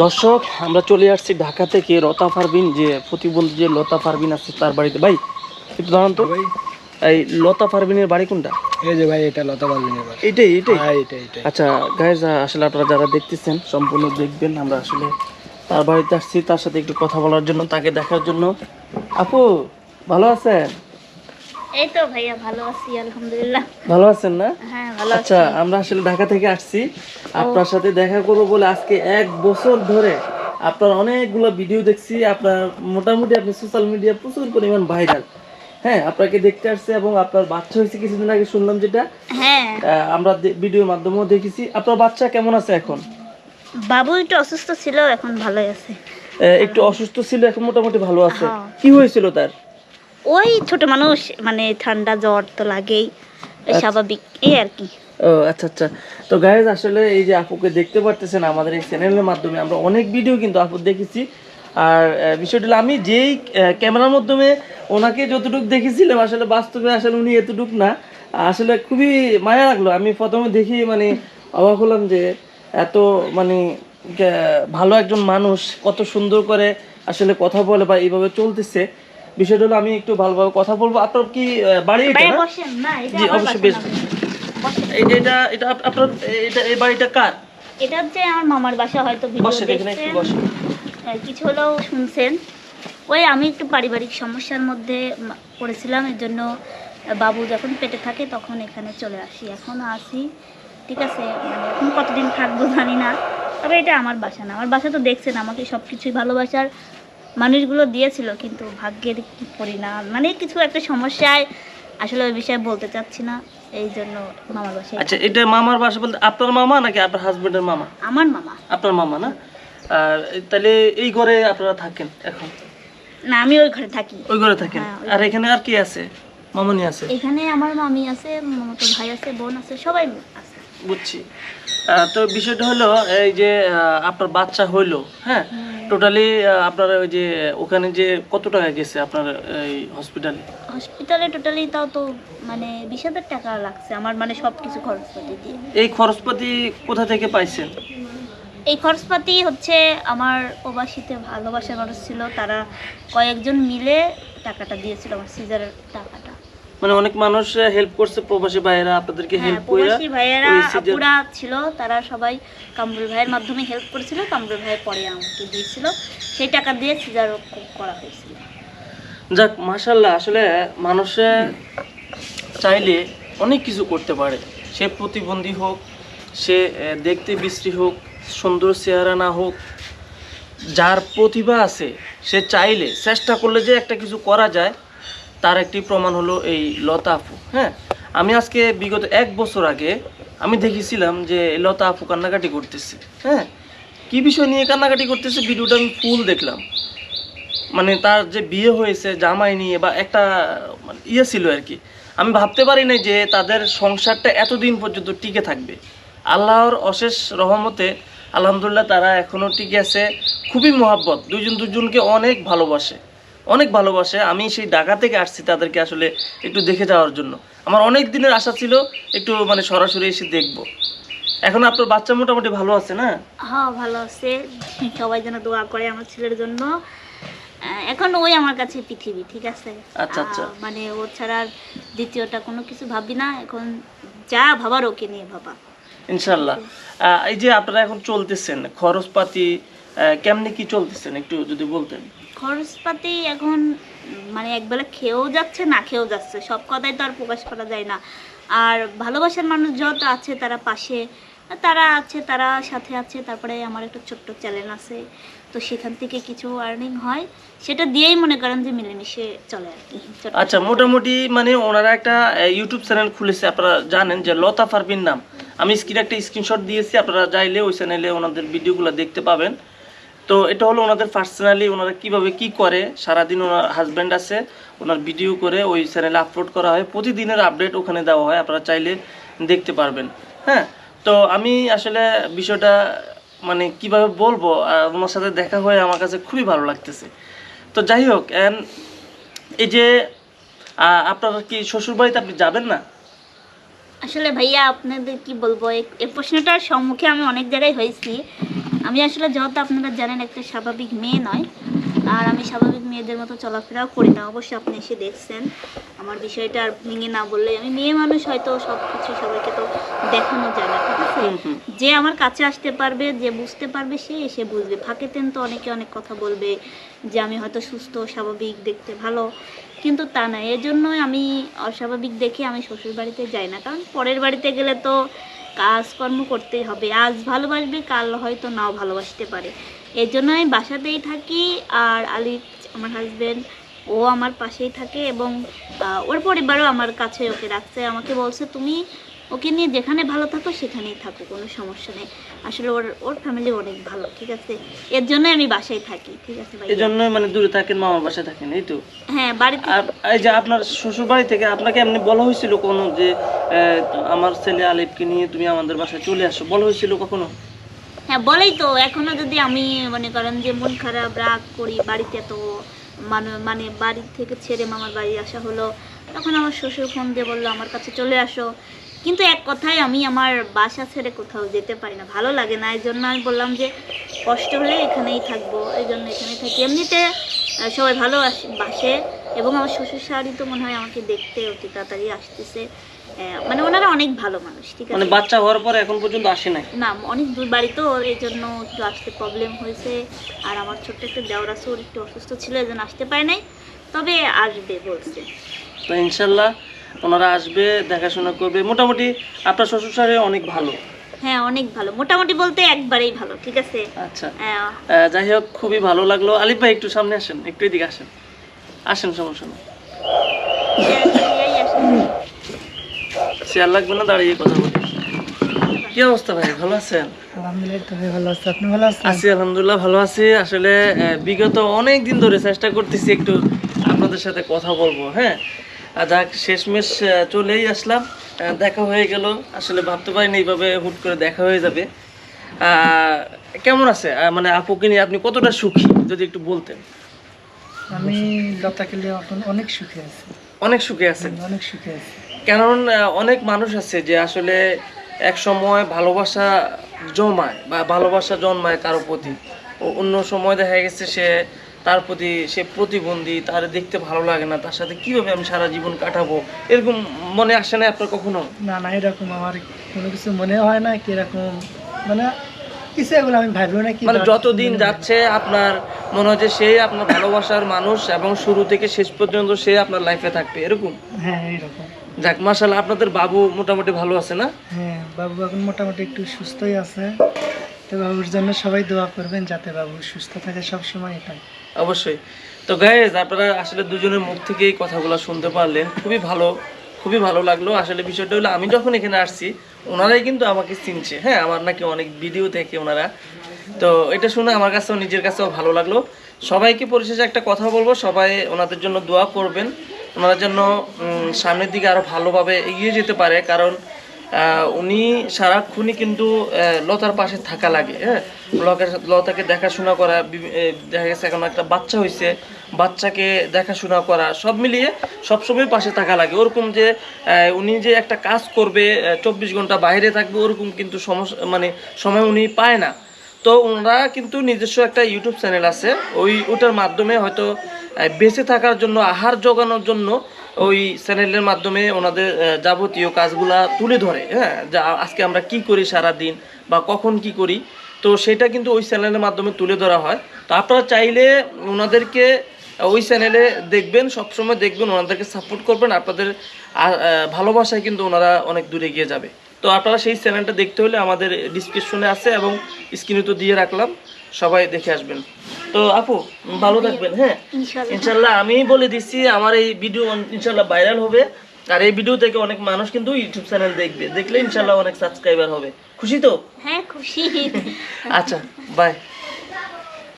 দর্শক, আমরা চলে আসছি ঢাকা থেকে লতা পারভিন, যে প্রতিবন্ধী যে লতা পারভিন আছে তার বাড়িতে। ভাই একটু দাঁড়ান তো ভাই, এই লতা পারভিনের বাড়ি কোনটা? এই যে ভাই, এটা লতা পারভিনের বাড়ি। এইটাই এইটাই? হ্যাঁ, এইটাই। আচ্ছা গাইজ, আসলে আপনারা যারা দেখতেছেন সম্পূর্ণ দেখবেন। আমরা আসলে তার বাড়িতে আসছি তার সাথে একটু কথা বলার জন্য, তাকে দেখার জন্য। আপু ভালো আছেন? এই তো ভাইয়া ভালো আছি আলহামদুলিল্লাহ। ভালো আছেন না? হ্যাঁ ভালো আছি। আচ্ছা, আমরা আসলে ঢাকা থেকে আসছি আপনার সাথে দেখা করবো বলে। আজকে 1 বছর ধরে আপনার অনেকগুলো ভিডিও দেখছি। আপনার মোটামুটি আপনি সোশ্যাল মিডিয়া প্রচুর পরিমাণ ভাইরাল। হ্যাঁ, আপনাকে দেখতে আসছে এবং আপনার বাচ্চা হয়েছে কিছুদিন আগে শুনলাম, যেটা হ্যাঁ আমরা ভিডিওর মাধ্যমেও দেখেছি। আপনার বাচ্চা কেমন আছে এখন? বাবু একটু অসুস্থ ছিল, এখন ভালোই আছে। একটু অসুস্থ ছিল, এখন মোটামুটি ভালো আছে। হ্যাঁ। কি হয়েছিল তার? ওই ছোট মানুষ, মানে ঠান্ডা জ্বর তো লাগেই, ওই স্বাভাবিক এই আর কি। ও আচ্ছা আচ্ছা। তো গাইজ, আসলে এই যে আপুকে দেখতে পারতেছেন আমাদের এই চ্যানেলের মাধ্যমে, আমরা অনেক ভিডিও কিন্তু আপু দেখেছি। আর বিষয়টা হলো, আমি যেই ক্যামেরার মাধ্যমে ওনাকে যতটুকু দেখেছিলাম, আসলে বাস্তবে আসলে উনি এতটুক না। আসলে খুবই মায়া লাগলো। আমি প্রথমে দেখি মানে অবাক হলাম যে এত মানে ভালো একজন মানুষ কত সুন্দর করে আসলে কথা বলে বা এইভাবে চলতেছে। বিষয়টা হলো, আমি একটু ভালোভাবে কথা বলবো। আপনার কি বাড়ি এটা ভাইয়া না? বসেন না, এটা জি আমার অবশ্যই, বাসা বেশ। না। বসেন। এটা এটা আপনার এই বাড়িটা কার? এটা হচ্ছে আমার মামার বাসা, হয়তো ভিডিও বসে এখানে একটু দেখছেন, বসে। কিছু হলেও শুনছেন। ওই আমি একটু পারিবারিক সমস্যার মধ্যে পড়েছিলাম, এর জন্য বাবু যখন পেটে থাকে তখন এখানে চলে আসি, এখনও আসি। ঠিক আছে, মানে এখন কতদিন থাকবো জানি না, তবে এটা আমার বাসা না। আমার বাসা তো দেখছেন, আমাকে সব কিছুই ভালোবাসার মানুষগুলো দিয়েছিল, কিন্তু ভাগ্যের কি পরিণাম, মানে কিছু একটা সমস্যায় আসলে ওই বিষয়ে বলতে চাচ্ছি না, এই জন্য মামার বাসায়। আচ্ছা, এটা মামার বাসা বলতে আপনার মামা নাকি আপনার হাজবেন্ডের মামা? আমার মামা। আপনার মামা না? আর তাহলে এই ঘরে আপনারা থাকেন এখন? না, আমি ওই ঘরে থাকি। ওই ঘরে থাকেন? হ্যাঁ, আর এখানে আর কি আছে? মামনি আছে? এখানে আমার মামি আছে, মামাতো ভাই আছে, বোন আছে, সবাই আছে। বুঝছি। তো বিষয়টা হলো, এই যে আপনার বাচ্চা হইলো, হ্যাঁ, টোটালি আপনার ওই যে ওখানে যে কত টাকা গেছে আপনার এই হসপিটালে? হসপিটালে টোটালি তাও তো মানে 20,000 টাকা লাগছে আমার, মানে সব কিছু খরচপাতি দিয়ে। এই খরচপাতি কোথা থেকে পাইছেন? এই খরচপাতি হচ্ছে আমার প্রবাসীতে ভালোবাসার মানুষ ছিল, তারা কয়েকজন মিলে টাকাটা দিয়েছিল, আমার সিজারের টাকাটা। মানে অনেক মানুষ হেল্প করছে, প্রবাসী ভাইয়েরা আপনাদেরকে হ্যাঁ, হেল্প কইরা প্রবাসী ভাইয়েরা ওই সিজন। আপুরা ছিল, তারা সবাই কামরুল ভাইয়ের মাধ্যমে হেল্প করেছিল, কামরুল ভাই পরে আমাকে দিয়েছিল, সেই টাকা দিয়ে সিজার করা হয়েছিল। যাক, মাশাআল্লাহ। আসলে মানুষে চাইলে অনেক কিছু করতে পারে। সে প্রতিবন্ধী হোক, সে দেখতে বিশ্রী হোক, সুন্দর চেহারা না হোক, যার প্রতিভা আছে সে চাইলে চেষ্টা করলে যে একটা কিছু করা যায়, তার একটি প্রমাণ হলো এই লতা আপু। হ্যাঁ, আমি আজকে বিগত 1 বছর আগে আমি দেখেছিলাম যে লতা আপু কান্নাকাটি করতেছে। হ্যাঁ, কি বিষয় নিয়ে কান্নাকাটি করতেছে ভিডিওটা আমি ফুল দেখলাম। মানে তার যে বিয়ে হয়েছে জামাই নিয়ে, বা একটা মানে ইয়ে ছিল আর কি। আমি ভাবতে পারি না যে তাদের সংসারটা এতদিন পর্যন্ত টিকে থাকবে। আল্লাহর অশেষ রহমতে আলহামদুলিল্লাহ তারা এখনো টিকে আছে। খুবই মহাব্বত, দুজন দুজনকে অনেক ভালোবাসে, অনেক ভালোবাসে। আমি সেই ঢাকা থেকে আসছি তাদেরকে আসলে একটু দেখে যাওয়ার জন্য। আমার অনেক দিনের আশা ছিল একটু মানে সরাসরি এসে দেখবো। এখন আপনার বাচ্চা মোটামুটি ভালো আছে না? হ্যাঁ ভালো আছে, সবাই যেন দোয়া করে আমার ছেলের জন্য। এখন ওই আমার কাছে পৃথিবী, ঠিক আছে। আচ্ছা আচ্ছা। মানে ও ছাড়া আর দ্বিতীয়টা কোনো কিছু ভাবি না, এখন যা ভাবার ওকে নিয়ে ভাবা। ইনশাল্লাহ। এই যে আপনারা এখন চলতেছেন, খরচপাতি কেমনি কি চলতেছেন একটু যদি বলতেন। খরচপাতি এখন মানে একবেলা খেয়েও যাচ্ছে, না খেয়েও যাচ্ছে, সব কথাই তো আর প্রকাশ করা যায় না। আর ভালোবাসার মানুষ যত আছে তারা পাশে, তারা আছে, তারা সাথে আছে। তারপরে আমার একটা ছোট্ট চ্যানেল আছে, তো সেখান থেকে কিছু আর্নিং হয়, সেটা দিয়েই মনে করেন যে মিলেমিশে চলে আর কি। আচ্ছা, মোটামুটি মানে ওনারা একটা ইউটিউব চ্যানেল খুলেছে, আপনারা জানেন যে লতা পারভিন নাম। আমি স্ক্রিনে একটা স্ক্রিনশট দিয়েছি, আপনারা চাইলে ওই চ্যানেলে ওনাদের ভিডিওগুলো দেখতে পাবেন। তো এটা হলো ওনাদের পার্সোনালি ওনারা কিভাবে কি করে। সারাদিন ওনার হাজব্যান্ড আছে, ওনার ভিডিও করে ওই চ্যানেলে আপলোড করা হয়, প্রতিদিনের আপডেট ওখানে দেওয়া হয়, আপনারা চাইলে দেখতে পারবেন। হ্যাঁ, তো আমি আসলে বিষয়টা মানে কিভাবে বলবো, ওনার সাথে দেখা হয়ে আমার কাছে খুবই ভালো লাগতেছে। তো যাই হোক, এই যে আপনার কি শ্বশুর বাড়িতে আপনি যাবেন না? আসলে ভাইয়া আপনাদের কি বলবো, এই প্রশ্নটার সম্মুখে আমি অনেক জায়গায় হয়েছি। আমি আসলে যত আপনারা জানেন একটা স্বাভাবিক মেয়ে নয়, আর আমি স্বাভাবিক মেয়েদের মতো চলাফেরাও করি না। অবশ্যই আপনি এসে দেখছেন আমার বিষয়টা, আর ভেঙে না বললে, আমি মেয়ে মানুষ, হয়তো সব কিছু সবাইকে তো দেখানো যায় না, ঠিক আছে? যে আমার কাছে আসতে পারবে, যে বুঝতে পারবে, সে এসে বুঝবে। ফাঁকেতেন তো অনেকে অনেক কথা বলবে যে আমি হয়তো সুস্থ স্বাভাবিক দেখতে ভালো, কিন্তু তা না। এর জন্যই আমি অস্বাভাবিক দেখে আমি শ্বশুর বাড়িতে যাই না, কারণ পরের বাড়িতে গেলে তো কাজকর্ম করতেই হবে। আজ ভালোবাসবে, কাল হয়তো নাও ভালোবাসতে পারে। এর জন্য আমি বাসাতেই থাকি। আর আলিফ আমার হাজবেন্ড, ও আমার পাশেই থাকে, এবং ওর পরিবারও আমার কাছে ওকে রাখছে। আমাকে বলছে তুমি ওকে নিয়ে যেখানে ভালো থাকো সেখানেই থাকো, কোনো সমস্যা নেই। আসলে ওর ফ্যামিলি অনেক ভালো, ঠিক আছে? এর জন্য আমি বাসায় থাকি, ঠিক আছে ভাই? এই জন্য মানে দূরে থাকেন, মামার বাসায় থাকেন, এই তো? হ্যাঁ, বাড়িতে। আর এই যে আপনার শ্বশুর বাড়ি থেকে আপনাকে এমনি বলা হয়েছিল কোনো যে আমার ছেলে আলিফকে নিয়ে তুমি আমাদের বাসায় চলে আসো, বলা হয়েছিল কখনো? হ্যাঁ, বলেই তো। এখনো যদি আমি মনে করেন যে মন খারাপ রাগ করি বাড়িতে, তো মানে বাড়ি থেকে ছেড়ে মামার বাড়ি আসা হলো, তখন আমার শ্বশুর ফোন দিয়ে বললো আমার কাছে চলে আসো। কিন্তু এক কথায় আমি আমার বাসা ছেড়ে কোথাও যেতে পারি না, ভালো লাগে না। এই জন্য আমি বললাম যে কষ্ট হলে এখানেই থাকবো, এই জন্য এখানেই থাকি। এমনিতে সবাই ভালো বাসে, এবং আমার শ্বশুর শাড়ি তো মনে হয় আমাকে দেখতে অতি তাড়াতাড়ি আসতেছে। মানে ওনারা অনেক ভালো মানুষ, ঠিক মানে আছে? বাচ্চা হওয়ার পরে এখন পর্যন্ত আসে নাই? না, অনেক দূর বাড়ি তো, এই জন্য একটু আসতে প্রবলেম হয়েছে। আর আমার ছোট্ট একটা দেওর আছে, ওর একটু অসুস্থ ছিল, এই জন্য আসতে পারে নাই, তবে আসবে বলছে। তো ইনশাল্লাহ ওনারা আসবে, দেখাশোনা করবে। মোটামুটি আপনার শ্বশুর শাশুড়ি অনেক ভালো? হ্যাঁ, অনেক ভালো, মোটামুটি বলতে একবারেই ভালো, ঠিক আছে? আচ্ছা, যাই হোক, খুবই ভালো লাগলো। আলিফ ভাই একটু সামনে আসেন, একটু এদিকে আসেন, আসেন, সমস্যা নেই। চেয়ার লাগবে না, দাঁড়িয়ে কথা বলি। কি অবস্থা ভাই, ভালো আছেন? আলহামদুলিল্লাহ, তুমি ভালো আছো? আপনি ভালো আছেন? আছি, আলহামদুলিল্লাহ ভালো আছি। আসলে বিগত অনেক দিন ধরে চেষ্টা করতেছি একটু আপনাদের সাথে কথা বলবো, হ্যাঁ। আর যাক, শেষমেশ চলেই আসলাম, দেখা হয়ে গেল। আসলে ভাবতে পারিনি এইভাবে হুট করে দেখা হয়ে যাবে। কেমন আছে মানে আপুকে নিয়ে আপনি কতটা সুখী, যদি একটু বলতেন? আমি লতাকে নিয়ে এখন অনেক সুখে আছি, অনেক সুখে আছেন? অনেক সুখে আছি। কারণ অনেক মানুষ আছে যে আসলে এক সময় ভালোবাসা জমায় বা ভালোবাসা জন্মায় কারো প্রতি, অন্য সময় দেখা গেছে সে তার প্রতি সে প্রতিবন্ধী, তার দেখতে ভালো লাগে না, তার সাথে কিভাবে আমি সারা জীবন কাটাবো, এরকম মনে আসে না আপনার কখনো? না না, এরকম আমার কোনো কিছু মনে হয় না। কিরকম মানে কিছু এগুলো আমি ভাবিও না। কি মানে যতদিন যাচ্ছে আপনার মনে হয় যে সেই আপনার ভালোবাসার মানুষ, এবং শুরু থেকে শেষ পর্যন্ত সে আপনার লাইফে থাকবে, এরকম? হ্যাঁ, এইরকম। যাক, মাশাআল্লাহ, আপনাদের বাবু মোটামুটি ভালো আছে না? হ্যাঁ, বাবু এখন মোটামুটি একটু সুস্থই আছে। তো বাবুর জন্য সবাই দোয়া করবেন যাতে বাবু সুস্থ থাকে সবসময়, এটাই। অবশ্যই। তো গাইজ, আপনারা আসলে দুজনের মুখ থেকে এই কথাগুলো শুনতে পারলেন, খুবই ভালো, খুবই ভালো লাগলো। আসলে বিষয়টা হলো, আমি যখন এখানে আসছি ওনারাই কিন্তু আমাকে চিনছে, হ্যাঁ, আমার নাকি অনেক ভিডিও দেখে ওনারা। তো এটা শুনে আমার কাছেও, নিজের কাছেও ভালো লাগলো। সবাইকে পরিশেষে একটা কথা বলবো, সবাই ওনাদের জন্য দোয়া করবেন, ওনারা যেন সামনের দিকে আরো ভালোভাবে এগিয়ে যেতে পারে। কারণ উনি সারাক্ষণই কিন্তু লতার পাশে থাকা লাগে, হ্যাঁ। লতাকে দেখাশোনা করা, দেখা গেছে এখন একটা বাচ্চা হয়েছে, বাচ্চাকে দেখাশোনা করা, সব মিলিয়ে সবসময় পাশে থাকা লাগে। ওরকম যে উনি যে একটা কাজ করবে, 24 ঘন্টা বাইরে থাকবে, ওরকম কিন্তু মানে সময় উনি পায় না। তো ওনারা কিন্তু নিজস্ব একটা ইউটিউব চ্যানেল আছে, ওটার মাধ্যমে হয়তো বেঁচে থাকার জন্য, আহার জোগানোর জন্য ওই চ্যানেলের মাধ্যমে ওনাদের যাবতীয় কাজগুলা তুলে ধরে, হ্যাঁ। যা আজকে আমরা কি করি সারা দিন বা কখন কি করি, তো সেটা কিন্তু ওই চ্যানেলের মাধ্যমে তুলে ধরা হয়। তো আপনারা চাইলে ওনাদেরকে ওই চ্যানেলে দেখবেন, সবসময় দেখবেন, ওনাদেরকে সাপোর্ট করবেন। আপনাদের ভালোবাসায় কিন্তু ওনারা অনেক দূরে গিয়ে যাবে। তো আপনারা সেই চ্যানেলটা দেখতে হলে আমাদের ডিসক্রিপশনে আছে, এবং স্ক্রিনে তো দিয়ে রাখলাম, সবাই দেখে আসবেন। তো আপু ভালো থাকবেন, হ্যাঁ ইনশাল্লাহ। আমি বলে দিচ্ছি, আমার এই ভিডিও ইনশাল্লাহ ভাইরাল হবে, আর এই ভিডিও থেকে অনেক মানুষ কিন্তু ইউটিউব চ্যানেল দেখবে, দেখলে ইনশাল্লাহ অনেক সাবস্ক্রাইবার হবে। খুশি তো? হ্যাঁ, খুশি। আচ্ছা, বাই।